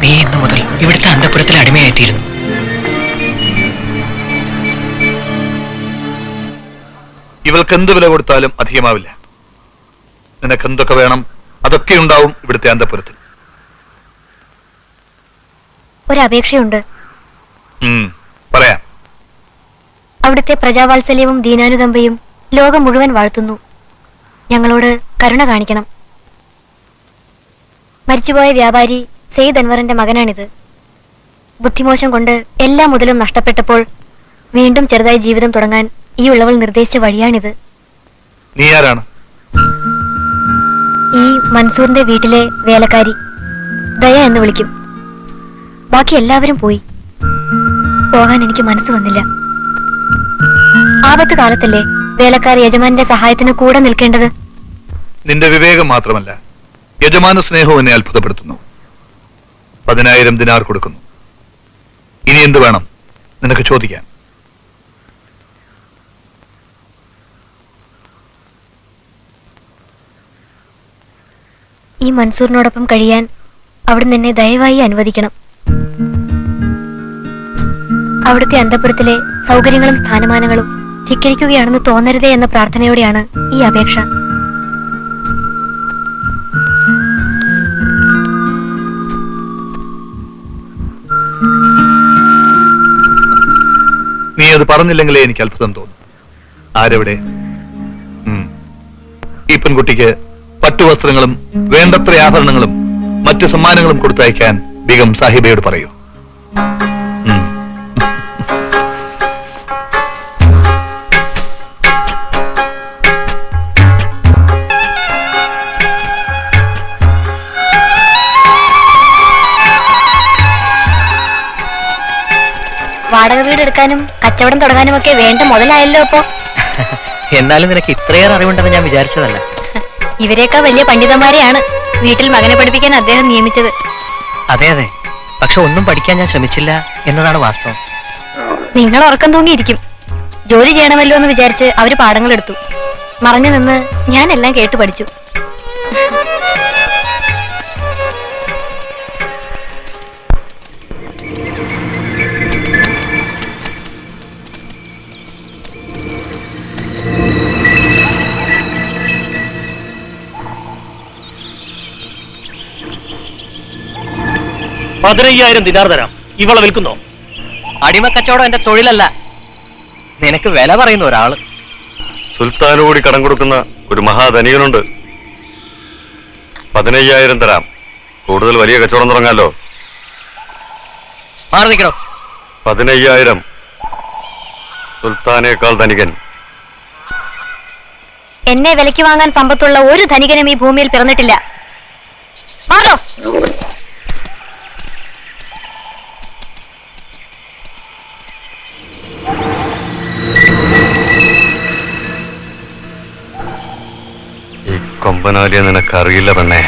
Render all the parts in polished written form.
നീ ഇന്നു മുതൽ ഇവിടുത്തെ അന്തപുരത്തിൽ അടിമയായിത്തീരുന്നു. ഇവൾക്ക് എന്ത് വില കൊടുത്താലും അധികമാവില്ല. നിനക്ക് എന്തൊക്കെ വേണം അതൊക്കെ ഉണ്ടാവും ഇവിടുത്തെ അന്തപുരത്തിൽ. ഒരപേക്ഷയുണ്ട്. പറയാം. അവിടുത്തെ പ്രജാവാത്സല്യവും ദീനാനുകമ്പയും ലോകം മുഴുവൻ വാഴ്ത്തുന്നു. ഞങ്ങളോട് കരുണ കാണിക്കണം. മരിച്ചുപോയ വ്യാപാരി സെയ്ദ് അൻവറിന്റെ മകനാണിത്. ബുദ്ധിമോശം കൊണ്ട് എല്ലാ മുതലും നഷ്ടപ്പെട്ടപ്പോൾ വീണ്ടും ചെറുതായി ജീവിതം തുടങ്ങാൻ ഈ ഉള്ളവൾ നിർദ്ദേശിച്ച വഴിയാണിത്. നീ ആരാണ്? ഈ മൻസൂറിന്റെ വീട്ടിലെ വേലക്കാരി ദയ എന്ന് വിളിക്കും. ബാക്കി എല്ലാവരും പോയി. പോകാൻ എനിക്ക് മനസ്സ് വന്നില്ല. ആപത്ത് കാലത്തല്ലേ വേലക്കാർ യജമാന്റെ സഹായത്തിന് കൂടെ നിൽക്കേണ്ടത്. നിന്റെ വിവേകം മാത്രമല്ല, യജമാന സ്നേഹവും എന്നെ അത്ഭുതപ്പെടുത്തുന്നു. 10,000 ദിനാർ കൊടുക്കുന്നു. ഇനി എന്ത് വേണം നിനക്ക് ചോദിക്കാൻ? ഈ മൻസൂറിനോടൊപ്പം കഴിയാൻ അവിടുന്ന് എന്നെ ദയവായി അനുവദിക്കണം. അവിടുത്തെ അന്തപുരത്തിലെ സൗകര്യങ്ങളും സ്ഥാനമാനങ്ങളും ധിക്കരിക്കുകയാണെന്ന് തോന്നരുതേ എന്ന പ്രാർത്ഥനയോടെയാണ് ഈ അപേക്ഷ. നീ അത് പറഞ്ഞില്ലെങ്കിലേ എനിക്ക് അത്ഭുതം തോന്നും. ആരെവിടെ? ഈ പെൺകുട്ടിക്ക് പട്ടുവസ്ത്രങ്ങളും വേണ്ടത്ര ആഭരണങ്ങളും മറ്റു സമ്മാനങ്ങളും കൊടുത്തയക്കാൻ ബീഗം സാഹിബയോട് പറയൂ. വാടക വീട് എടുക്കാനും കച്ചവടം തുടങ്ങാനും ഒക്കെ വേണ്ട മുതലായല്ലോ ഇപ്പോ. എന്നാലും നിനക്ക് ഇത്രയേറെ അറിവുണ്ടെന്ന് ഞാൻ വിചാരിച്ചതല്ല. ഇവരെയൊക്കെ വലിയ പണ്ഡിതന്മാരെയാണ് വീട്ടിൽ മകനെ പഠിപ്പിക്കാൻ അദ്ദേഹം നിയമിച്ചത്. അതെ അതെ, പക്ഷെ ഒന്നും പഠിക്കാൻ ഞാൻ ശ്രമിച്ചില്ല എന്നതാണ് വാസ്തവം. നിങ്ങൾ ഉറക്കം തൂങ്ങിയിരിക്കും. ജോലി ചെയ്യണമല്ലോ എന്ന് വിചാരിച്ച് അവര് പാഠങ്ങൾ എടുത്തു. മറഞ്ഞു നിന്ന് ഞാൻ എല്ലാം കേട്ടു പഠിച്ചു. $15,000 ദിനാർ തരാം. ഇവളെ വിൽക്കുന്നോ? അടിമക്കച്ചവടം എന്റെ തൊഴിലല്ല. നിനക്ക് വില പറയുന്ന ഒരാള്. സുൽത്താന് കൂടി കടം കൊടുക്കുന്ന ഒരു മഹാധനികനുണ്ട്. 15,000 തരാം. കൂടുതൽ വലിയ കച്ചവടം തുടങ്ങാലോ. മാറി നിൽക്കണോ? 15,000. സുൽത്താനേക്കാൾ ധനികൻ. എന്നെ വിലയ്ക്ക് വാങ്ങാൻ സമ്പത്തുള്ള ഒരു ധനികനും ഈ ഭൂമിയിൽ പിറന്നിട്ടില്ല. മാറോ? ഈ കൊമ്പനാലിയെ നിനക്കറിയില്ല പെണ്ണേ.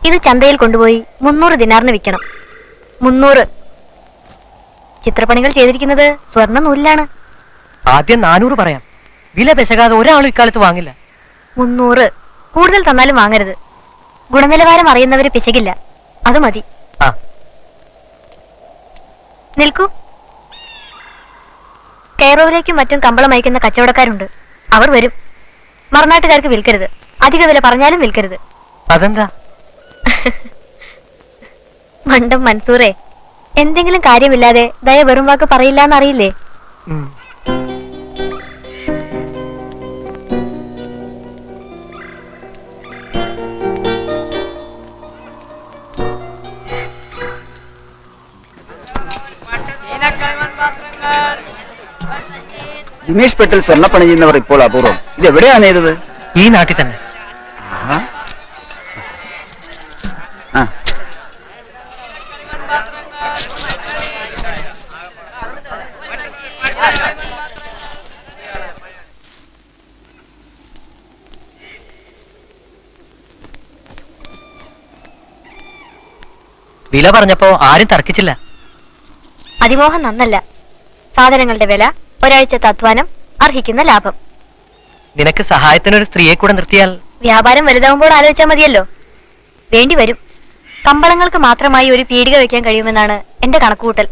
ഇത് ചന്തയിൽ കൊണ്ടുപോയി 300 ദിനാറിന് വിൽക്കണം. 300. ചിത്രപ്പണികൾ ചെയ്തിരിക്കുന്നത് സ്വർണ്ണ നൂലിലാണ്. ആദ്യം 400 പറയാം. വില പെശകാതെ ഒരാളും ഇക്കാലത്ത് വാങ്ങില്ല. 300. കൂടുതൽ തന്നാലും വാങ്ങരുത്. ഗുണനിലവാരം അറിയുന്നവര് പിശകില്ല. അത് മതി. നിൽക്കൂ. കൈറോവിലേക്കും മറ്റും കമ്പളം അയക്കുന്ന കച്ചവടക്കാരുണ്ട്. അവർ വരും. മറുനാട്ടുകാർക്ക് വിൽക്കരുത്. അധിക വില പറഞ്ഞാലും വിൽക്കരുത്. അതെന്താ? മണ്ടം മൻസൂറേ, എന്തെങ്കിലും കാര്യമില്ലാതെ ദയ വെറും വാക്ക് പറയില്ല എന്നറിയില്ലേ? ജിമേഷ് പെട്ടിൽ സ്വർണ്ണപ്പണി ചെയ്യുന്നവർ ഇപ്പോൾ അപൂർവം. ഇത് എവിടെയാണ് ചെയ്തത്? ഈ നാട്ടിൽ തന്നെ. വില പറഞ്ഞപ്പോ ആരും തർക്കിച്ചില്ല. അതിമോഹം നന്നല്ല. സാധനങ്ങളുടെ വില, ഒരാഴ്ചത്തെ അധ്വാനം, അർഹിക്കുന്ന ലാഭം. നിനക്ക് സഹായത്തിനൊരു സ്ത്രീയെ കൂടെ നിർത്തിയാൽ വ്യാപാരം വലുതാവുമ്പോൾ ആലോചിച്ചാൽ മതിയല്ലോ. വേണ്ടി വരും. കമ്പളങ്ങൾക്ക് മാത്രമായി ഒരു പീടിക വെക്കാൻ കഴിയുമെന്നാണ് എന്റെ കണക്കുകൂട്ടൽ.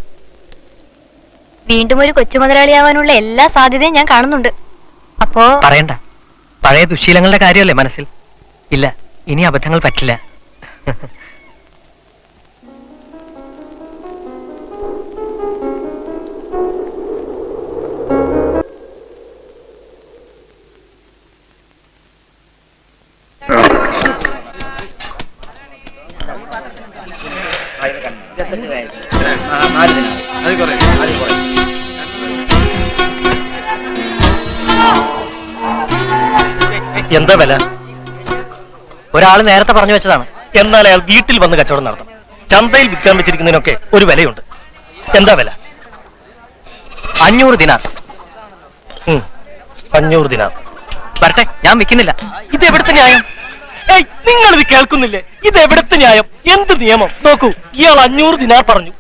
വീണ്ടും ഒരു കൊച്ചു മുതലാളിയാവാനുള്ള എല്ലാ സാധ്യതയും ഞാൻ കാണുന്നുണ്ട്. അപ്പോ പറയണ്ട. പഴയ ദുശീലങ്ങളുടെ കാര്യമല്ലേ മനസ്സിൽ. ഇല്ല, ഇനി അബദ്ധങ്ങൾ പറ്റില്ല. എന്താ വില? ഒരാൾ നേരത്തെ പറഞ്ഞു വെച്ചതാണ്. എന്നാൽ അയാൾ വീട്ടിൽ വന്ന് കച്ചവടം നടത്തണം. ചന്തയിൽ വിൽക്കാൻ വെച്ചിരിക്കുന്നതിനൊക്കെ ഒരു വിലയുണ്ട്. എന്താ വില? 500 ദിനാർ. 500 ദിനാർ. വരട്ടെ, ഞാൻ വിൽക്കുന്നില്ല. ഇത് എവിടുത്തെ ന്യായം? ഏയ്, നിങ്ങൾ ഇത് കേൾക്കുന്നില്ലേ? ഇത് എവിടുത്തെ ന്യായം? എന്ത് നിയമം? നോക്കൂ, ഇയാൾ 500 ദിനാർ പറഞ്ഞു,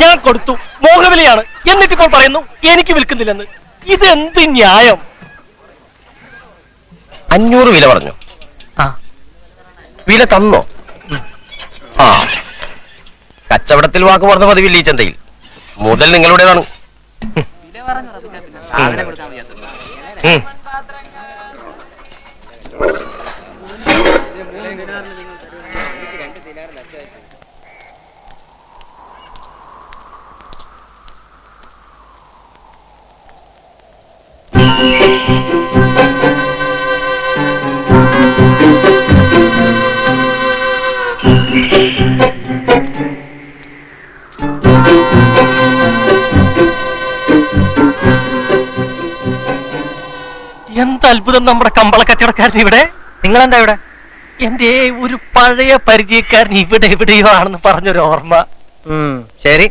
ഞാൻ കൊടുത്തു, മോഹവിലയാണ്. എന്നിട്ടിപ്പോൾ പറയുന്നു എനിക്ക് വിൽക്കുന്നില്ലെന്ന്. ഇത് എന്ത് ന്യായം? 500 വില പറഞ്ഞു. ആ, വില തന്നോ? ആ, കച്ചവടത്തിൽ വാക്ക് പറഞ്ഞ പതിവില്ല ഈ ചന്തയിൽ. മുതൽ നിങ്ങളുടേതാണ്. എന്ത് അത്ഭുതം, നമ്മുടെ കമ്പള കച്ചവടക്കാരൻ ഇവിടെ. നിങ്ങളെന്താ ഇവിടെ? എന്റെ ഒരു പഴയ പരിചയക്കാരൻ ഇവിടെ എവിടെയോ ആണെന്ന് പറഞ്ഞൊരു ഓർമ്മ. ശരി.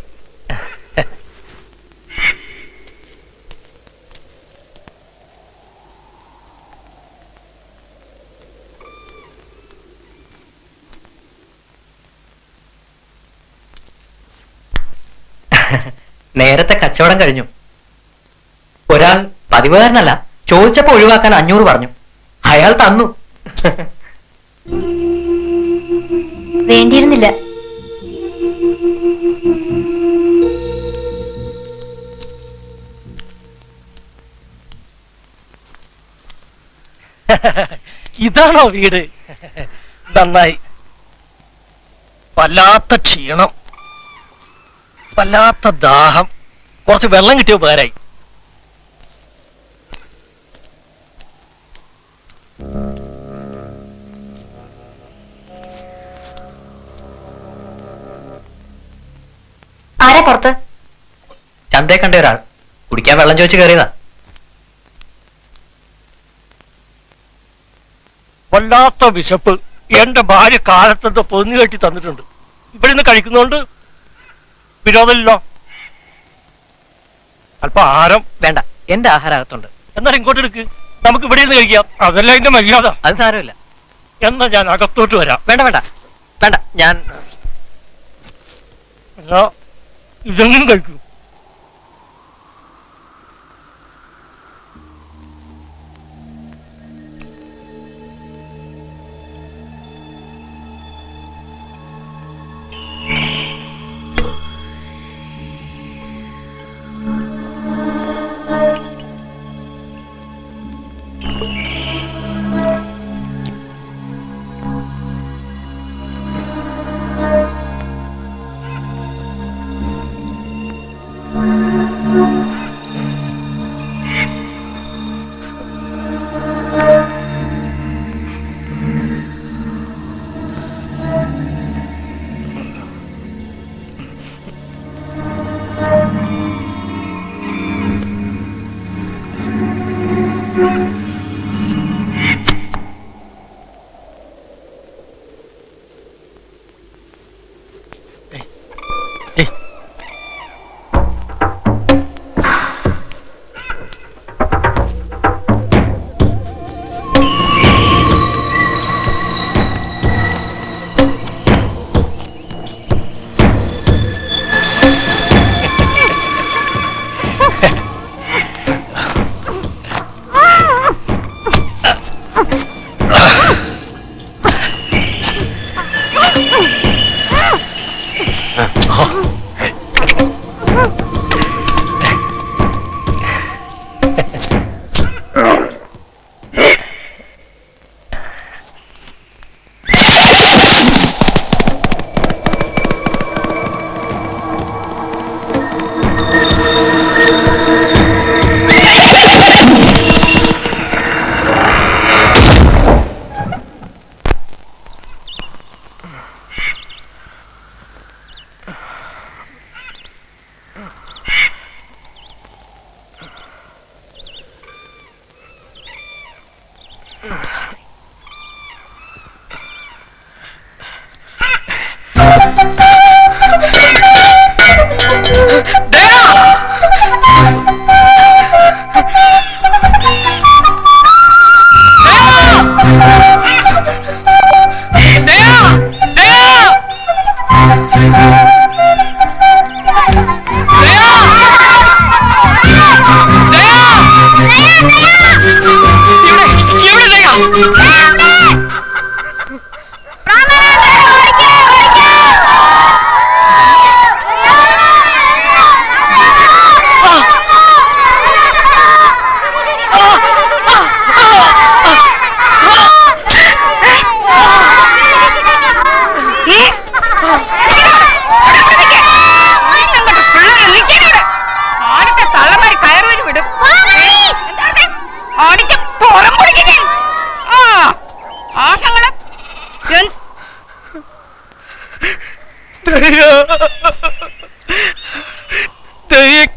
നേരത്തെ കച്ചവടം കഴിഞ്ഞു. ഒരാൾ പതിവുകാരനല്ല, ചോദിച്ചപ്പോ ഒഴിവാക്കാൻ 500 പറഞ്ഞു. അയാൾ തന്നു. വേണ്ടിയിരുന്നില്ല. ഇതാണോ വീട്? നന്നായി. വല്ലാത്ത ക്ഷീണം, വല്ലാത്ത ദാഹം. കുറച്ച് വെള്ളം കിട്ടിയോ ഉപകാരായി. ആരാ പുറത്ത്? ചന്തയെ കണ്ട ഒരാൾ കുടിക്കാൻ വെള്ളം ചോദിച്ചു കയറിയതാ. വല്ലാത്ത വിശപ്പ്. എന്റെ ഭാര്യ കാലത്തെന്തോ പൊന്നു കെട്ടി തന്നിട്ടുണ്ട്. ഇവിടെ നിന്ന് കഴിക്കുന്നോണ്ട് വിരോധമില്ല. അല്പം ആഹാരം വേണ്ട, എന്റെ ആഹാരകത്തുണ്ട്. എന്നാൽ ഇങ്ങോട്ട് എടുക്ക്, നമുക്ക് ഇവിടെ നിന്ന് കഴിക്കാം. അതല്ല എന്റെ മര്യാദ. അത് സാരമില്ല. എന്നാ ഞാൻ അകത്തോട്ട് വരാം. വേണ്ട വേണ്ട വേണ്ട, ഞാൻ എന്നാ ഇതെങ്കിലും കഴിക്കൂ.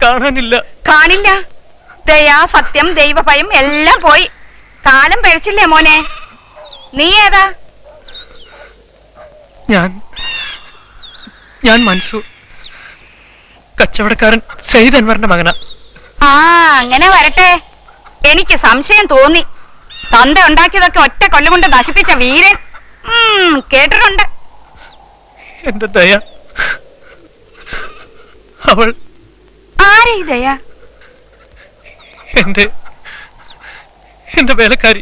കാണാനില്ല. കാണില്ല. ദയാ, സത്യം, ദൈവഭയം എല്ലാം പോയി. കാലം പഴച്ചില്ലേ മോനെ? നീ ഏതാ? ഞാൻ മൻസൂർ, കച്ചവടക്കാരൻ സയ്യിദ് അൻവറിന്റെ മകനാ. ആ, അങ്ങനെ വരട്ടെ. എനിക്ക് സംശയം തോന്നി. തന്ത ഉണ്ടാക്കിയതൊക്കെ ഒറ്റ കൊല്ലം നശിപ്പിച്ച വീരൻ. കേട്ടിട്ടുണ്ട്. എന്റെ ദയ, അവൾ ആരെ ദയ? എന്റെ വേലക്കാരി,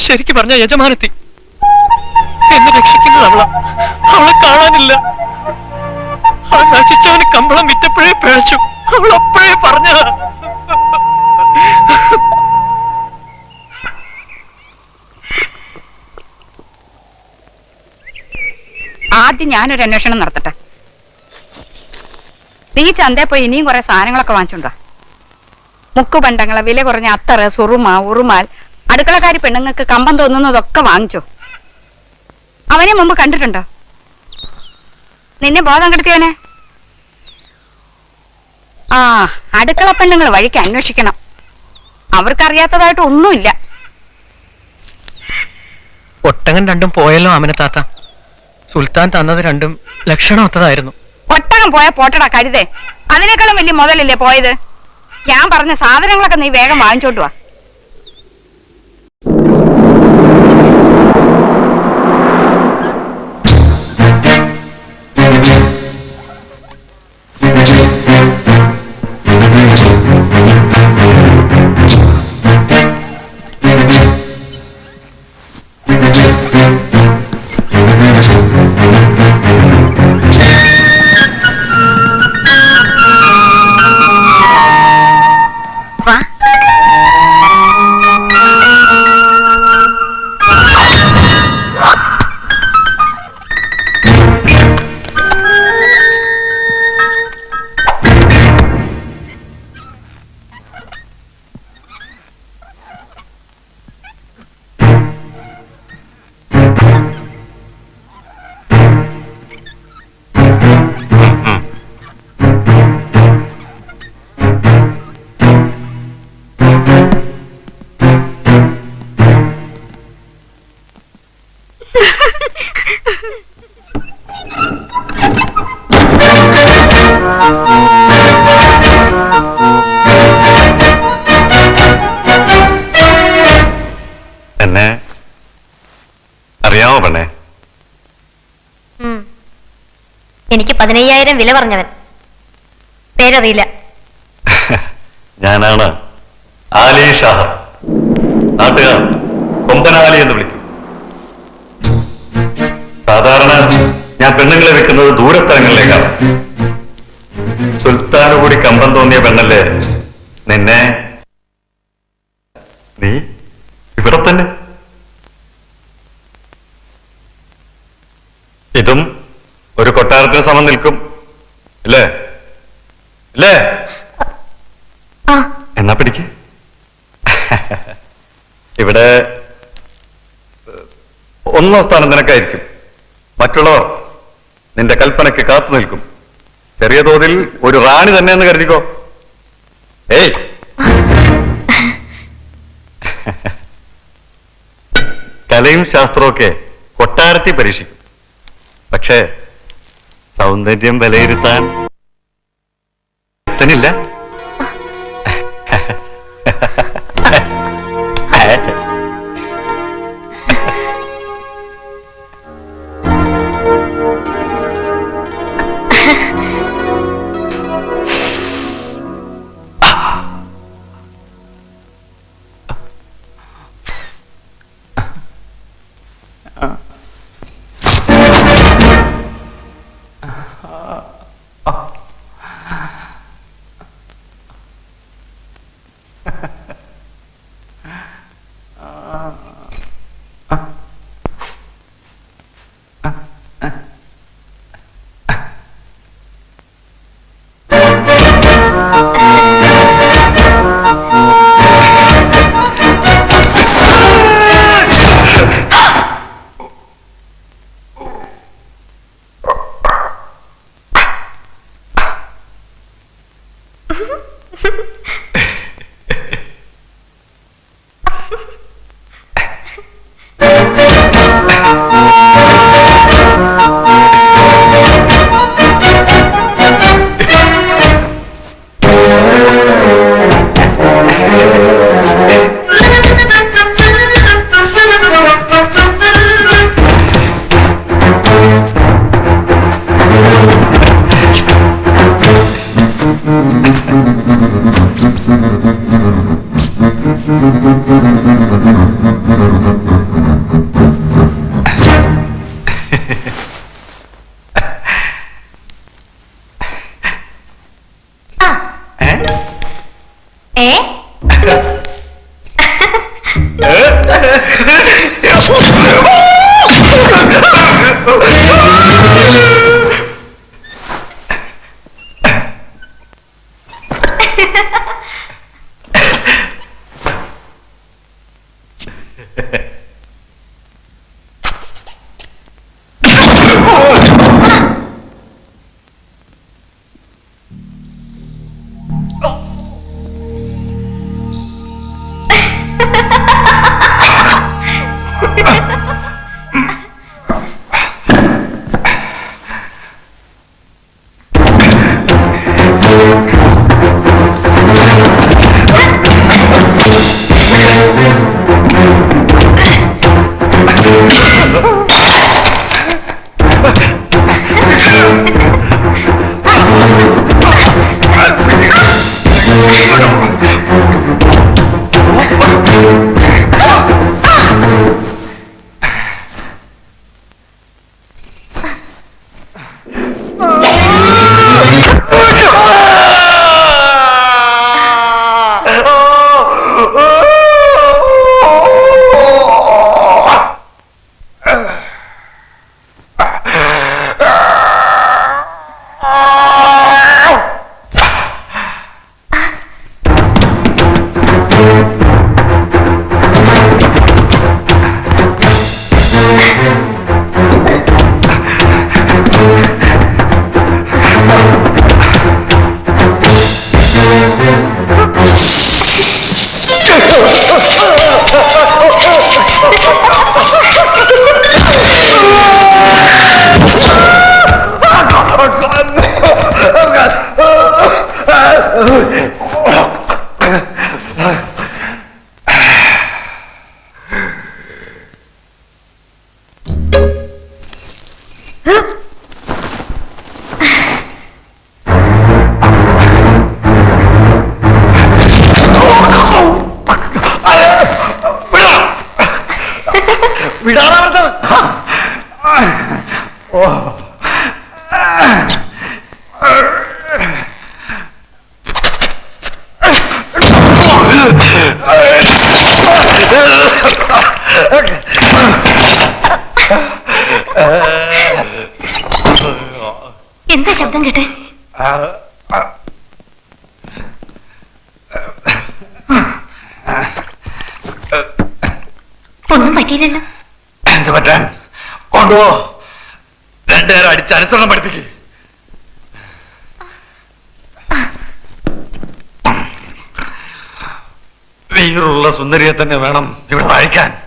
ശരിക്ക് പറഞ്ഞ യജമാനത്തി. എന്നെ രക്ഷിക്കുന്നത് അവളെ കാണാനില്ല. ആ നശിച്ചവന് കമ്പളം വിറ്റപ്പോഴേ പിഴച്ചു. അവൾ അപ്പോഴേ പറഞ്ഞ. ആദ്യം ഞാനൊരു അന്വേഷണം നടത്തട്ടെ. നീ ചന്തയിൽ പോയി ഇനിയും കുറെ സാധനങ്ങളൊക്കെ വാങ്ങിച്ചോണ്ടാ. മുക്കുപണ്ടങ്ങള്, വില കുറഞ്ഞ അത്തറ്, സുറുമ, ഉറുമാൽ, അടുക്കളക്കാരി പെണ്ണുങ്ങൾക്ക് കമ്പം തോന്നുന്നതൊക്കെ വാങ്ങിച്ചോ. അവനെ മുമ്പ് കണ്ടിട്ടുണ്ടോ? നിന്നെ ബോധം കെടുത്തിയവനെ? ആ, അടുക്കള പെണ്ണുങ്ങൾ വഴിക്ക് അന്വേഷിക്കണം. അവർക്കറിയാത്തതായിട്ട് ഒന്നുമില്ല. ഒട്ടകം രണ്ടും പോയല്ലോ ആമനത്താത്ത. സുൽത്താൻ തന്നത് രണ്ടും ലക്ഷണമൊത്തതായിരുന്നു. ഒട്ടകം പോയാ പോട്ടടാ കരുതേ. അതിനേക്കാളും വലിയ മുതലല്ലേ പോയത്. ഞാൻ പറഞ്ഞ സാധനങ്ങളൊക്കെ നീ വേഗം വാങ്ങിച്ചോണ്ട് വാ. എന്നെ അറിയാമോ പെണ്ണേ? എനിക്ക് 15,000 വില പറഞ്ഞവൻ. പേരറിയില്ല. ഞാനാണ് ആലി ഷാഹർ. നാട്ടുകാർ കൊമ്പനാലി എന്ന് വിളിക്കും. സാധാരണ ഞാൻ പെണ്ണുങ്ങളെ വെക്കുന്നത് ദൂരസ്ഥലങ്ങളിലേക്കാണ്. സുൽത്താന് കൂടി കമ്പം തോന്നിയ പെണ്ണല്ലേ നിന്നെ. നീ ഇവിടെ തന്നെ. ഇതും ഒരു കൊട്ടാരത്തിന് സമം നിൽക്കും അല്ലേ? അല്ലേ? എന്നാ പിടിക്ക്. ഇവിടെ 1 സ്ഥാനം നിനക്കായിരിക്കും. മറ്റുള്ളവർ നിന്റെ കൽപ്പനയ്ക്ക് കാത്തു നിൽക്കും. ചെറിയ തോതിൽ ഒരു റാണി തന്നെ എന്ന് കരുതിക്കോ. ഏയ് കലയും ശാസ്ത്രമൊക്കെ കൊട്ടാരത്തിൽ പരീക്ഷിക്കും. പക്ഷേ സൗന്ദര്യം വിലയിരുത്താൻ ില്ല. എന്താ ശബ്ദം കേട്ടെ? ഒന്നും പറ്റിയില്ലല്ലോ. എന്ത് പറ്റാൻ? കൊണ്ടുപോ, രണ്ടുപേരും അടിച്ച് അനുസരണം പഠിപ്പിക്ക്. വീറുള്ള സുന്ദരിയെ തന്നെ വേണം ഇവിടെ വായിക്കാൻ.